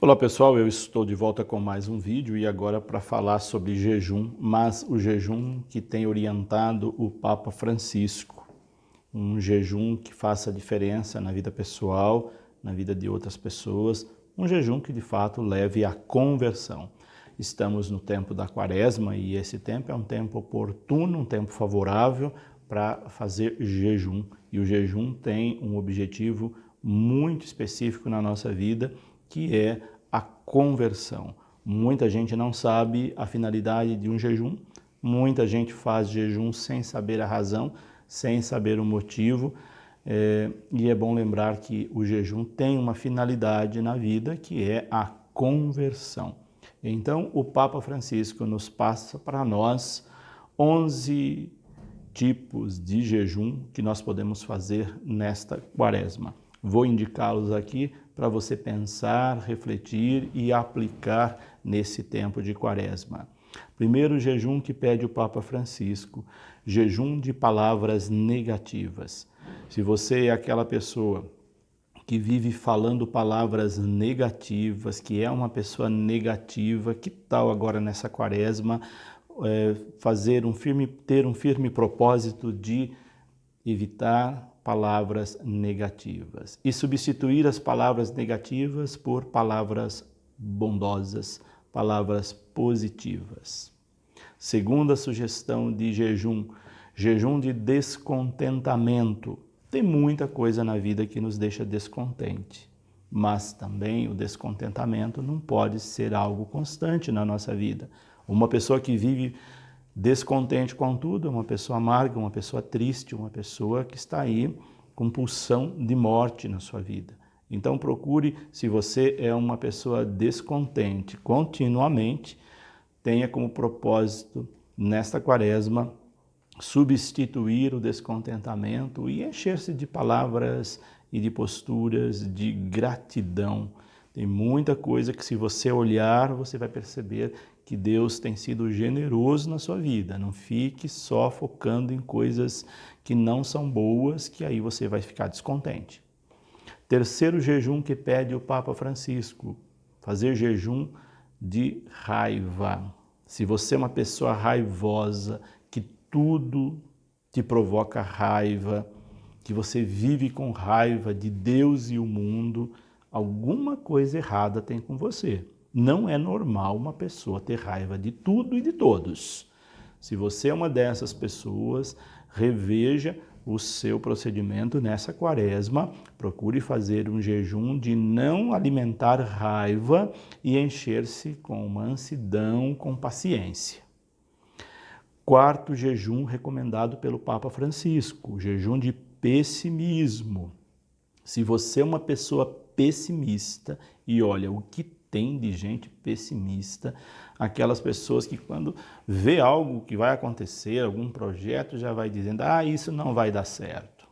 Olá pessoal, eu estou de volta com mais um vídeo e agora para falar sobre jejum, mas o jejum que tem orientado o Papa Francisco. Um jejum que faça diferença na vida pessoal, na vida de outras pessoas, um jejum que de fato leve à conversão. Estamos no tempo da Quaresma e esse tempo é um tempo oportuno, um tempo favorável para fazer jejum. E o jejum tem um objetivo muito específico na nossa vida, que é a conversão. Muita gente não sabe a finalidade de um jejum, muita gente faz jejum sem saber a razão, sem saber o motivo, e é bom lembrar que o jejum tem uma finalidade na vida, que é a conversão. Então, o Papa Francisco nos passa para nós 11 tipos de jejum que nós podemos fazer nesta Quaresma. Vou indicá-los aqui para você pensar, refletir e aplicar nesse tempo de Quaresma. Primeiro jejum que pede o Papa Francisco, jejum de palavras negativas. Se você é aquela pessoa que vive falando palavras negativas, que é uma pessoa negativa, que tal agora nessa Quaresma ter um firme propósito de evitar palavras negativas e substituir as palavras negativas por palavras bondosas, palavras positivas. Segunda sugestão de jejum, jejum de descontentamento. Tem muita coisa na vida que nos deixa descontente, mas também o descontentamento não pode ser algo constante na nossa vida. Uma pessoa que vive descontente com tudo é uma pessoa amarga, uma pessoa triste, uma pessoa que está aí com pulsão de morte na sua vida. Então procure, se você é uma pessoa descontente continuamente, tenha como propósito nesta Quaresma substituir o descontentamento e encher-se de palavras e de posturas de gratidão. Tem muita coisa que se você olhar, você vai perceber que Deus tem sido generoso na sua vida. Não fique só focando em coisas que não são boas, que aí você vai ficar descontente. Terceiro jejum que pede o Papa Francisco, fazer jejum de raiva. Se você é uma pessoa raivosa, que tudo te provoca raiva, que você vive com raiva de Deus e o mundo, alguma coisa errada tem com você. Não é normal uma pessoa ter raiva de tudo e de todos. Se você é uma dessas pessoas, reveja o seu procedimento nessa Quaresma, procure fazer um jejum de não alimentar raiva e encher-se com mansidão, com paciência. Quarto jejum recomendado pelo Papa Francisco, o jejum de pessimismo. Se você é uma pessoa pessimista, e olha, o que tem de gente pessimista, aquelas pessoas que quando vê algo que vai acontecer, algum projeto, já vai dizendo, isso não vai dar certo.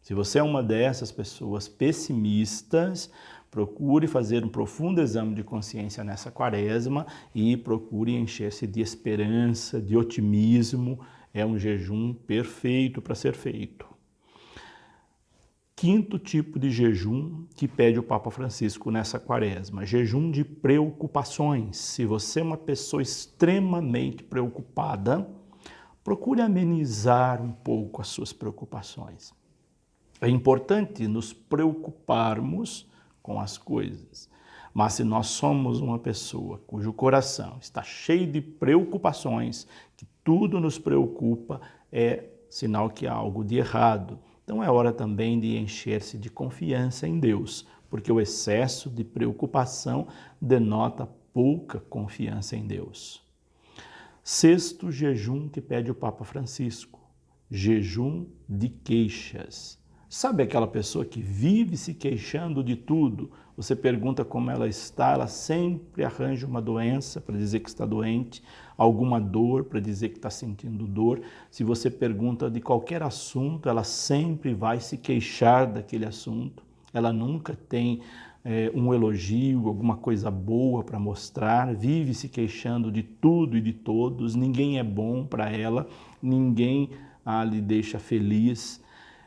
Se você é uma dessas pessoas pessimistas, procure fazer um profundo exame de consciência nessa Quaresma e procure encher-se de esperança, de otimismo. É um jejum perfeito para ser feito. Quinto tipo de jejum que pede o Papa Francisco nessa Quaresma, jejum de preocupações. Se você é uma pessoa extremamente preocupada, procure amenizar um pouco as suas preocupações. É importante nos preocuparmos com as coisas, mas se nós somos uma pessoa cujo coração está cheio de preocupações, que tudo nos preocupa, é sinal que há algo de errado. Então é hora também de encher-se de confiança em Deus, porque o excesso de preocupação denota pouca confiança em Deus. Sexto jejum que pede o Papa Francisco, jejum de queixas. Sabe aquela pessoa que vive se queixando de tudo? Você pergunta como ela está, ela sempre arranja uma doença para dizer que está doente, alguma dor para dizer que está sentindo dor. Se você pergunta de qualquer assunto, ela sempre vai se queixar daquele assunto. Ela nunca tem um elogio, alguma coisa boa para mostrar, vive se queixando de tudo e de todos, ninguém é bom para ela, ninguém lhe deixa feliz.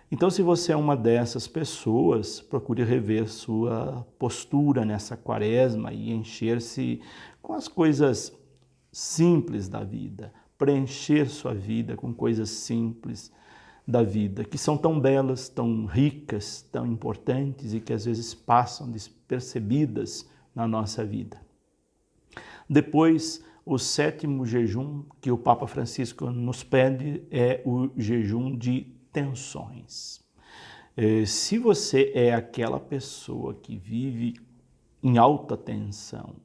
Então, se você é uma dessas pessoas, procure rever sua postura nessa quaresma e encher-se com as coisas simples da vida, preencher sua vida com coisas simples da vida, que são tão belas, tão ricas, tão importantes e que às vezes passam despercebidas na nossa vida. Depois, o 7º jejum que o Papa Francisco nos pede é o jejum de tensões. Se você é aquela pessoa que vive em alta tensão,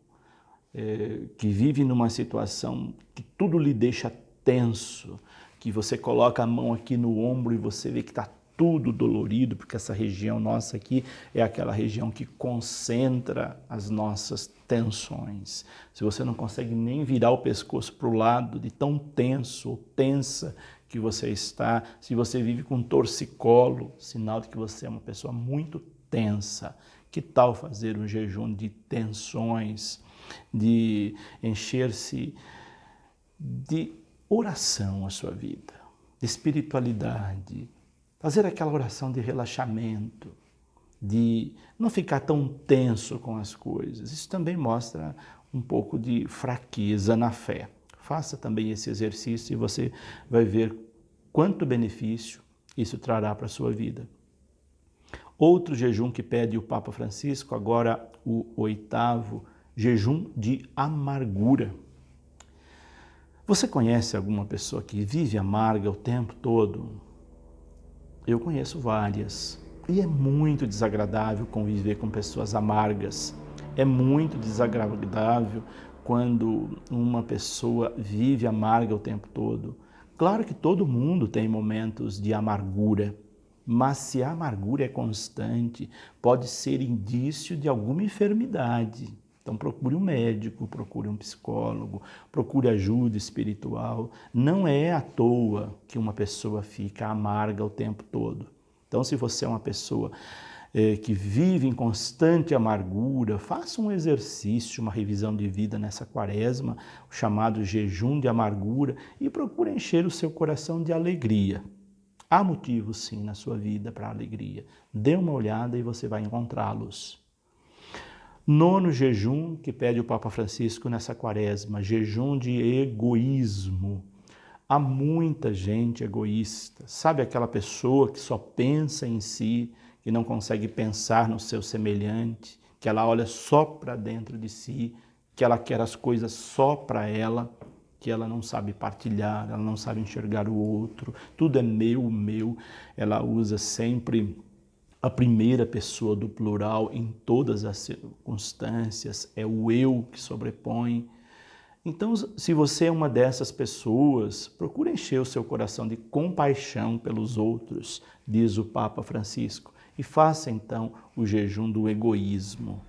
que vive numa situação que tudo lhe deixa tenso, que você coloca a mão aqui no ombro e você vê que está tudo dolorido, porque essa região nossa aqui é aquela região que concentra as nossas tensões. Se você não consegue nem virar o pescoço para o lado de tão tenso ou tensa que você está, se você vive com torcicolo, sinal de que você é uma pessoa muito tensa. Que tal fazer um jejum de tensões, de encher-se de oração a sua vida, de espiritualidade, fazer aquela oração de relaxamento, de não ficar tão tenso com as coisas. Isso também mostra um pouco de fraqueza na fé. Faça também esse exercício e você vai ver quanto benefício isso trará para a sua vida. Outro jejum que pede o Papa Francisco, agora o 8º, jejum de amargura. Você conhece alguma pessoa que vive amarga o tempo todo? Eu conheço várias. E é muito desagradável conviver com pessoas amargas. É muito desagradável quando uma pessoa vive amarga o tempo todo. Claro que todo mundo tem momentos de amargura, mas se a amargura é constante, pode ser indício de alguma enfermidade. Então procure um médico, procure um psicólogo, procure ajuda espiritual. Não é à toa que uma pessoa fica amarga o tempo todo. Então, se você é uma pessoa que vive em constante amargura, faça um exercício, uma revisão de vida nessa quaresma, o chamado jejum de amargura, e procure encher o seu coração de alegria. Há motivos, sim, na sua vida para alegria. Dê uma olhada e você vai encontrá-los. 9º jejum que pede o Papa Francisco nessa quaresma, jejum de egoísmo. Há muita gente egoísta. Sabe aquela pessoa que só pensa em si, que não consegue pensar no seu semelhante, que ela olha só para dentro de si, que ela quer as coisas só para ela, que ela não sabe partilhar, ela não sabe enxergar o outro, tudo é meu. Ela usa sempre a primeira pessoa do plural em todas as circunstâncias, é o eu que sobrepõe. Então, se você é uma dessas pessoas, procure encher o seu coração de compaixão pelos outros, diz o Papa Francisco, e faça então o jejum do egoísmo.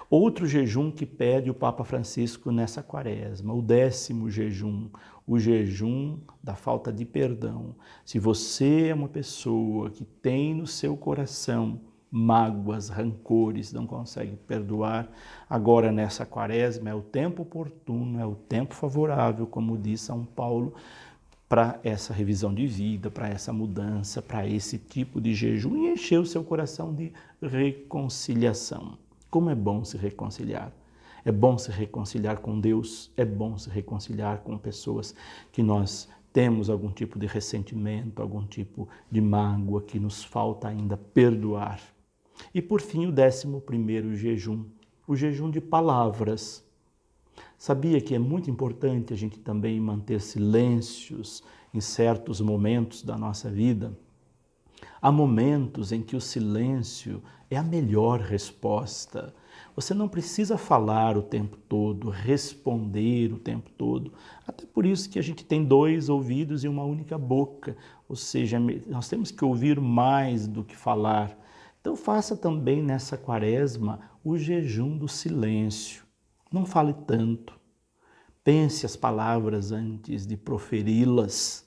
Outro jejum que pede o Papa Francisco nessa quaresma, o 10º jejum, o jejum da falta de perdão. Se você é uma pessoa que tem no seu coração mágoas, rancores, não consegue perdoar, agora nessa quaresma é o tempo oportuno, é o tempo favorável, como diz São Paulo, para essa revisão de vida, para essa mudança, para esse tipo de jejum e encher o seu coração de reconciliação. Como é bom se reconciliar. É bom se reconciliar com Deus, é bom se reconciliar com pessoas que nós temos algum tipo de ressentimento, algum tipo de mágoa que nos falta ainda perdoar. E por fim, o 11º jejum, o jejum de palavras. Sabia que é muito importante a gente também manter silêncios em certos momentos da nossa vida? Há momentos em que o silêncio é a melhor resposta. Você não precisa falar o tempo todo, responder o tempo todo. Até por isso que a gente tem 2 ouvidos e uma única boca. Ou seja, nós temos que ouvir mais do que falar. Então faça também nessa quaresma o jejum do silêncio. Não fale tanto. Pense as palavras antes de proferi-las.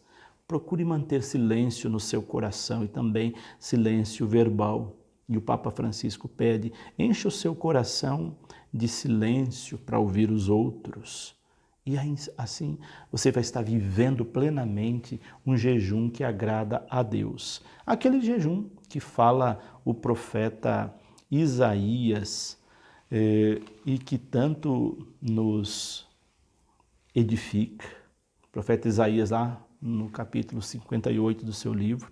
Procure manter silêncio no seu coração e também silêncio verbal. E o Papa Francisco pede, encha o seu coração de silêncio para ouvir os outros. E assim você vai estar vivendo plenamente um jejum que agrada a Deus. Aquele jejum que fala o profeta Isaías e que tanto nos edifica. O profeta Isaías, lá no capítulo 58 do seu livro,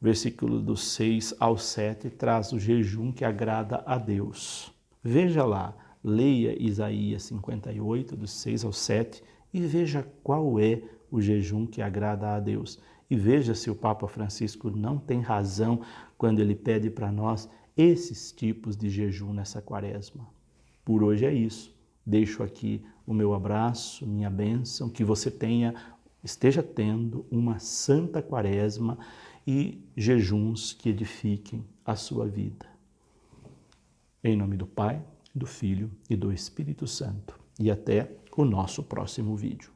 versículo do 6 ao 7, traz o jejum que agrada a Deus. Veja lá, leia Isaías 58, do 6 ao 7, e veja qual é o jejum que agrada a Deus. E veja se o Papa Francisco não tem razão quando ele pede para nós esses tipos de jejum nessa quaresma. Por hoje é isso. Deixo aqui o meu abraço, minha bênção, que você esteja tendo uma santa quaresma e jejuns que edifiquem a sua vida. Em nome do Pai, do Filho e do Espírito Santo. E até o nosso próximo vídeo.